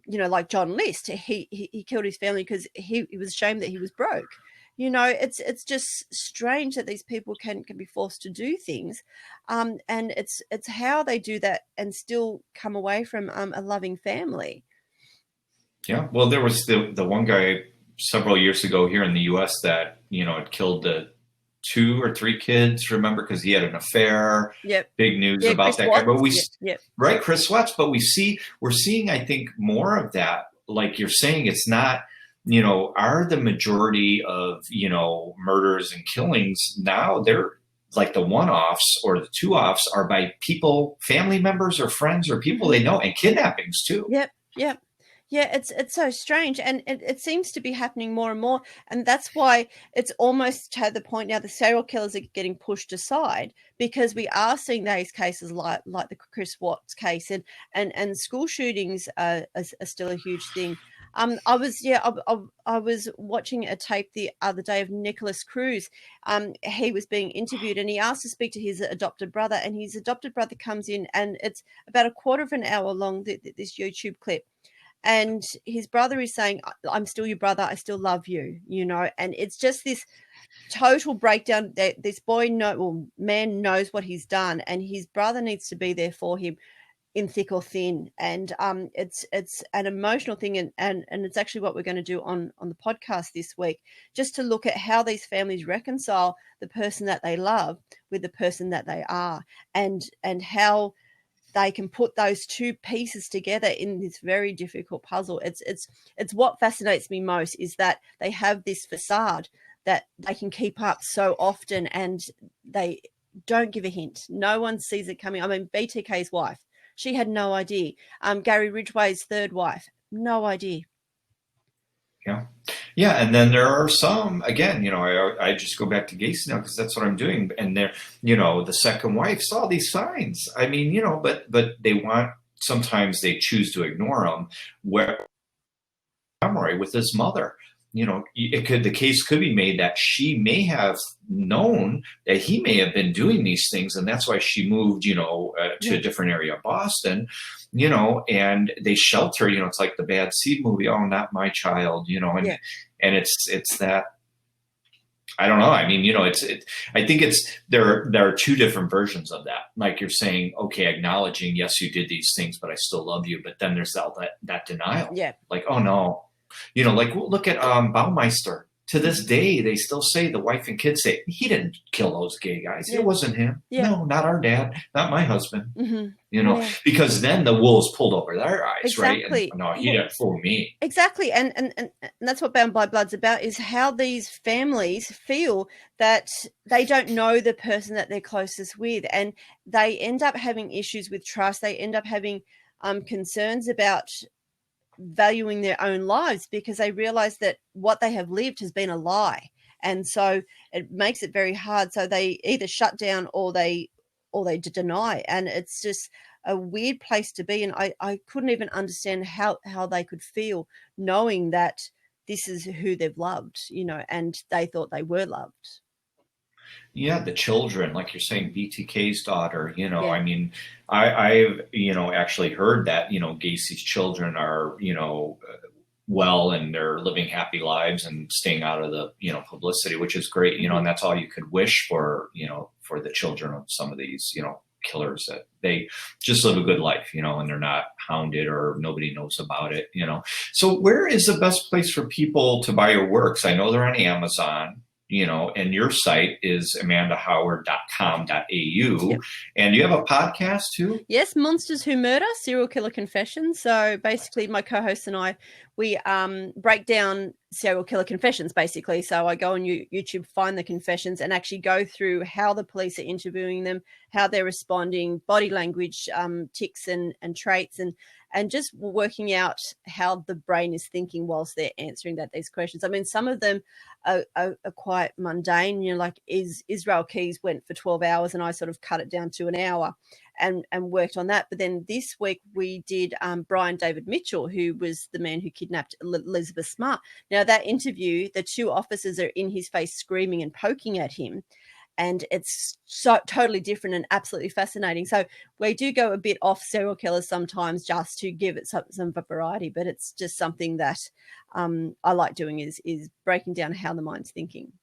like John List, he killed his family because he was ashamed that he was broke. It's just strange that these people can be forced to do things, and it's how they do that and still come away from a loving family. Yeah, well, there was the one guy several years ago here in the U.S. that had killed the 2 or 3 kids, remember, because he had an affair. Yep. Big news about Chris that Watts. guy. But Right, Chris Watts. But we're seeing, I think, more of that. Like you're saying, it's not, are the majority of, murders and killings now, they're like the one-offs or the two-offs are by people, family members or friends or people they know, and kidnappings too. Yep. Yeah, it's so strange, and it seems to be happening more and more, and that's why it's almost to the point now the serial killers are getting pushed aside, because we are seeing these cases like the Chris Watts case, and school shootings are still a huge thing. I was watching a tape the other day of Nicholas Cruz. He was being interviewed, and he asked to speak to his adopted brother, and his adopted brother comes in, and it's about a quarter of an hour long, this YouTube clip. And his brother is saying, I'm still your brother. I still love you, and it's just this total breakdown that this man knows what he's done, and his brother needs to be there for him in thick or thin. And it's an emotional thing. And it's actually what we're going to do on the podcast this week, just to look at how these families reconcile the person that they love with the person that they are, and how they can put those two pieces together in this very difficult puzzle. It's what fascinates me most, is that they have this facade that they can keep up so often, and they don't give a hint. No one sees it coming. I mean, BTK's wife, she had no idea. Gary Ridgway's third wife, no idea. Yeah. And then there are some, again, I just go back to Gacy now because that's what I'm doing. And they're, the second wife saw these signs. I mean, but they sometimes they choose to ignore them. Where memory with his mother, the case could be made that she may have known that he may have been doing these things, and that's why she moved, to a different area of Boston, and they shelter. It's like the Bad Seed movie. Oh, not my child, and it's that. I don't know. I mean, I think there are 2 different versions of that. Like you're saying, okay, acknowledging, yes, you did these things, but I still love you. But then there's that denial. Yeah. Like, oh no. Like look at Baumeister. To this day, they still say, the wife and kids say, he didn't kill those gay guys. Yeah. It wasn't him. Yeah. No, not our dad, not my husband. Mm-hmm. Because then the wool's pulled over their eyes, exactly. Right? And, no, he didn't fool me. Exactly. And that's what Bound by Blood's about, is how these families feel that they don't know the person that they're closest with, and they end up having issues with trust. They end up having concerns about valuing their own lives, because they realize that what they have lived has been a lie, and so it makes it very hard. So they either shut down or they deny, and it's just a weird place to be. And I couldn't even understand how they could feel knowing that this is who they've loved, and they thought they were loved. Yeah, the children, like you're saying, BTK's daughter, I mean, I've, actually heard that, Gacy's children are, well, and they're living happy lives and staying out of the, publicity, which is great, and that's all you could wish for, for the children of some of these, killers, that they just live a good life, and they're not hounded or nobody knows about it, So where is the best place for people to buy your works? I know they're on Amazon. And your site is amandahoward.com.au. Yep. And you have a podcast too? Yes, Monsters Who Murder, Serial Killer Confessions. So basically my co-hosts and I, we break down serial killer confessions, basically. So I go on YouTube, find the confessions, and actually go through how the police are interviewing them, how they're responding, body language, tics and traits, and just working out how the brain is thinking whilst they're answering these questions. I mean, some of them are quite mundane, like Israel Keys went for 12 hours and I sort of cut it down to an hour and worked on that. But then this week we did Brian David Mitchell, who was the man who kidnapped Elizabeth Smart. Now, that interview, the two officers are in his face screaming and poking at him, and it's so totally different and absolutely fascinating. So we do go a bit off serial killers sometimes just to give it some variety, but it's just something that I like doing is breaking down how the mind's thinking.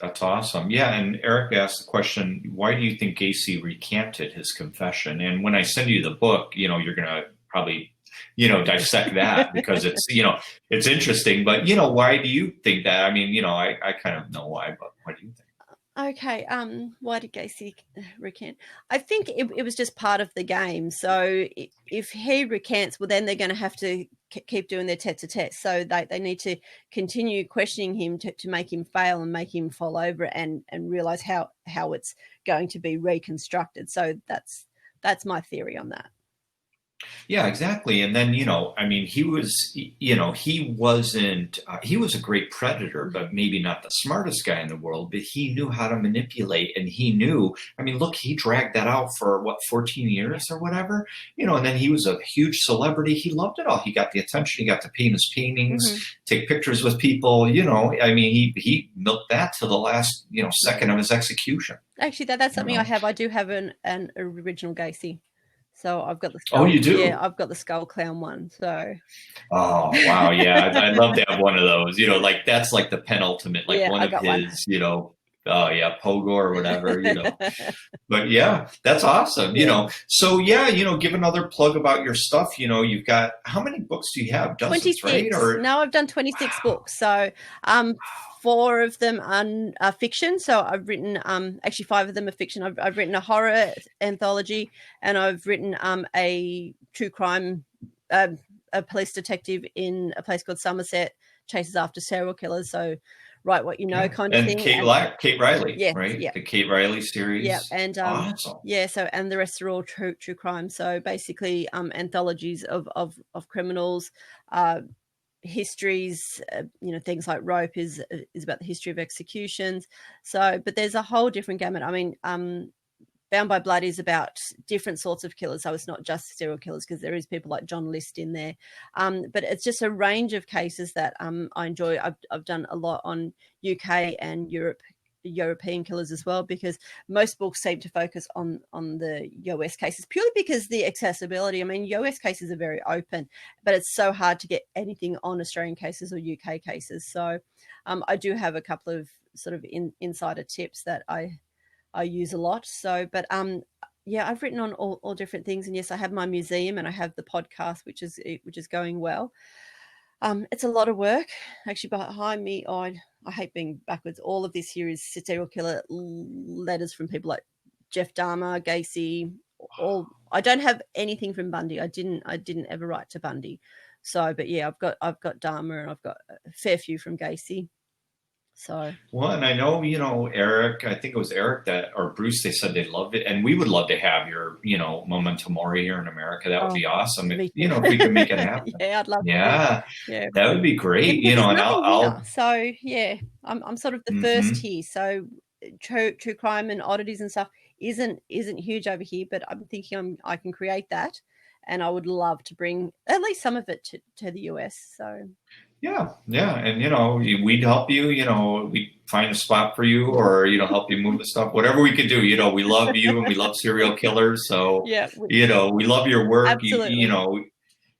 That's awesome. Yeah, and Eric asked the question, why do you think Gacy recanted his confession? And when I send you the book, you're going to probably, dissect that because it's, it's interesting. But, why do you think that? I mean, I kind of know why, but what do you think? Okay. Why did Gacy recant? I think it was just part of the game. So if he recants, well, then they're going to have to keep doing their tete-a-tete. So they need to continue questioning him to make him fail and make him fall over and realize how it's going to be reconstructed. So that's my theory on that. Yeah, exactly. And then, he was, he wasn't, he was a great predator, but maybe not the smartest guy in the world, but he knew how to manipulate, and he knew, look, he dragged that out for 14 years or whatever, and then he was a huge celebrity. He loved it all. He got the attention. He got to paint his paintings, take pictures with people, he milked that to the last, second of his execution. Actually, that's something I have. I do have an original Gacy. So I've got the skull. Oh, you do? Yeah, I've got the skull clown one. So. Oh, wow. Yeah. I'd love to have one of those, that's like the penultimate, one of his, Pogo or whatever, but yeah, that's awesome. So give another plug about your stuff. You've got, how many books do you have? Dozens, 26, right? Or... No, I've done 26 books. So, 4 of them are fiction. So I've written, actually 5 of them are fiction. I've written a horror anthology, and I've written a true crime, a police detective in a place called Somerset chases after serial killers. So write what you know kind of thing. And Kate Riley, yeah, right? Yeah. The Kate Riley series. Yeah, and awesome. Yeah, so and the rest are all true crime. So basically, anthologies of criminals, histories, things like Rope is about the history of executions. So, but there's a whole different gamut. I mean, Bound by Blood is about different sorts of killers. So it's not just serial killers, because there is people like John List in there. But it's just a range of cases that I enjoy. I've done a lot on UK and European killers as well, because most books seem to focus on the US cases purely because the accessibility. I mean, US cases are very open, but it's so hard to get anything on Australian cases or UK cases. So I do have a couple of sort of insider tips that I use a lot. So, but I've written on all different things, and yes, I have my museum and I have the podcast, which is going well. It's a lot of work. Actually, behind me, I hate being backwards. All of this here is serial killer letters from people like Jeff Dahmer, Gacy. I don't have anything from Bundy. I didn't ever write to Bundy. So, but yeah, I've got Dahmer, and I've got a fair few from Gacy. So well, and I know, Eric, I think it was Eric or Bruce, they said they loved it, and we would love to have your, Memento Mori here in America. That would be awesome if we could make it happen. Yeah, I'd love to. Yeah, that would be great. And I'll so yeah, I'm sort of the first here. So true crime and oddities and stuff isn't huge over here, but I'm thinking I can create that, and I would love to bring at least some of it to the US. So. Yeah. And, we'd help you, we'd find a spot for you, or, help you move the stuff, whatever we could do. We love you, and we love serial killers. So, we love your work. Absolutely.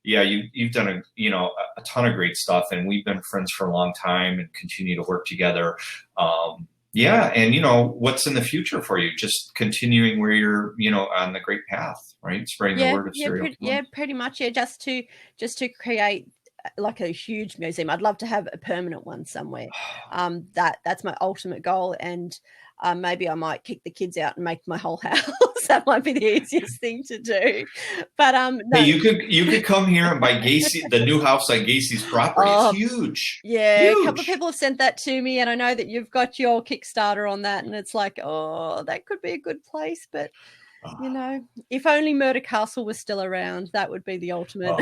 You've done a ton of great stuff, and we've been friends for a long time and continue to work together. And, what's in the future for you? Just continuing where you're, on the great path, right? Spreading the word of serial killers. Pretty much. Yeah. Just to create like a huge museum. I'd love to have a permanent one somewhere. That's my ultimate goal, and maybe I might kick the kids out and make my whole house. That might be the easiest thing to do. But no. Hey, you could come here and buy the new house on Gacy's property. It's huge. Yeah, huge. A couple of people have sent that to me, and I know that you've got your Kickstarter on that, and it's like, oh, that could be a good place, but You know, if only Murder Castle was still around, that would be the ultimate.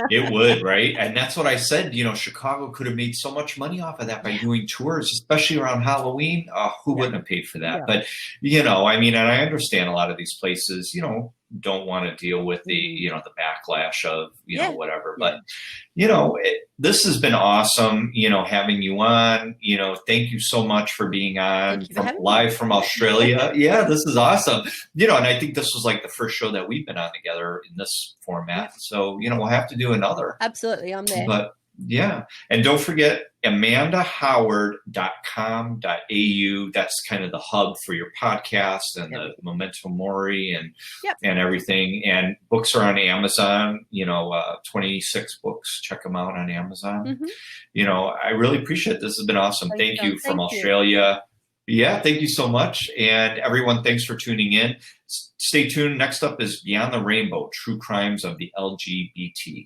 It would, right? And that's what I said. You know, Chicago could have made so much money off of that by doing tours, especially around Halloween. Who wouldn't have paid for that? Yeah. But, you know, I mean, and I understand a lot of these places, you know, don't want to deal with the, you know, the backlash of, you know, whatever. But, you know, this has been awesome, you know, having you on. You know, thank you so much for being on live from Australia. Yeah, this is awesome. You know, and I think this was like the first show that we've been on together in this format. So, you know, we'll have to do another. Absolutely. I'm there. But yeah. And don't forget amandahoward.com.au. That's kind of the hub for your podcast and the Memento Mori and everything. And books are on Amazon, you know, 26 books. Check them out on Amazon. You know, I really appreciate it. This has been awesome. Thank you from Australia. Yeah, thank you so much. And everyone, thanks for tuning in. Stay tuned. Next up is Beyond the Rainbow, True Crimes of the LGBT.